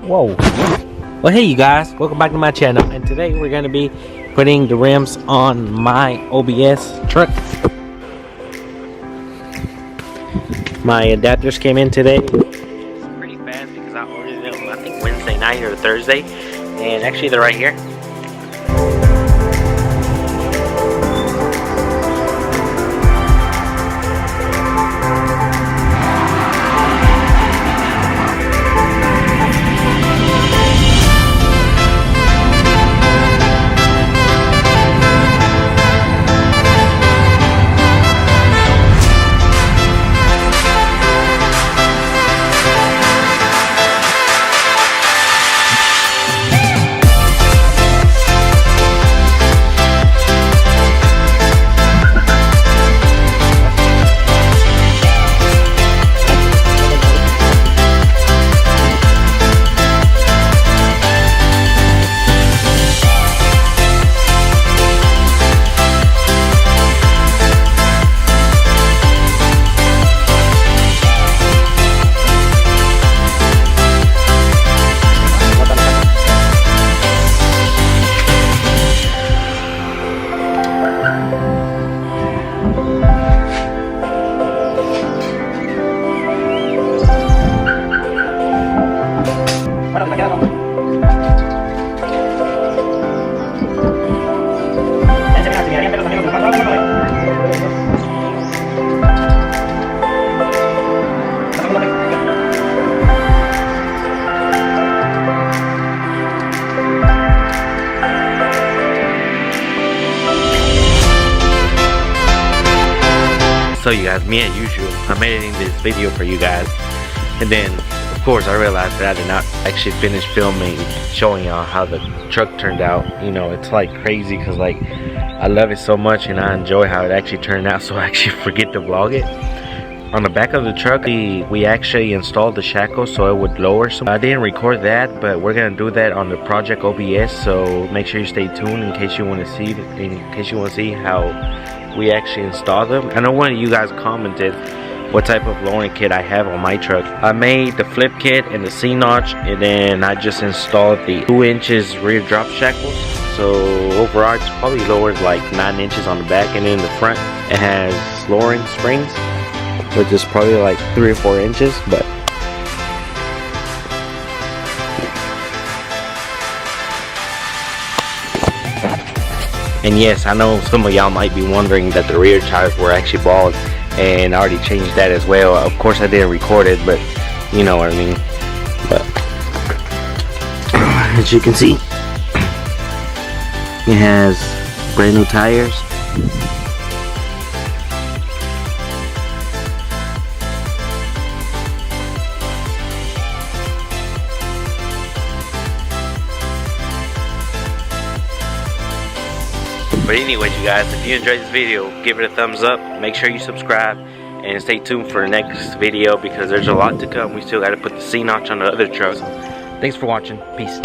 Whoa. Well, hey you guys, welcome back to my channel, and today we're going to be putting the rims on my OBS truck. My adapters came in today. It's pretty fast because I ordered them I think Wednesday night or Thursday, and actually they're right here. So you guys, me as usual, I'm editing this video for you guys, and then of course I realized that I did not actually finish filming showing y'all how the truck turned out. You know, it's like crazy because like I love it so much and I enjoy how it actually turned out, so I actually forget to vlog it. On the back of the truck we actually installed the shackles so it would lower some. I didn't record that, but we're gonna do that on the project OBS, so make sure you stay tuned in case you want to see how we actually install them. I know one of you guys commented what type of lowering kit I have on my truck. I made the flip kit and the C-notch, and then I just installed the 2 inches rear drop shackles. So overall it's probably lowered like 9 inches on the back, and in the front it has lowering springs, which is probably like 3 or 4 inches, but and yes, I know some of y'all might be wondering that the rear tires were actually bald, and I already changed that as well. Of course I didn't record it, but you know what I mean. But as you can see, it has brand new tires. But anyways, you guys, if you enjoyed this video, give it a thumbs up, make sure you subscribe, and stay tuned for the next video because there's a lot to come. We still got to put the C-notch on the other truck. Thanks for watching. Peace.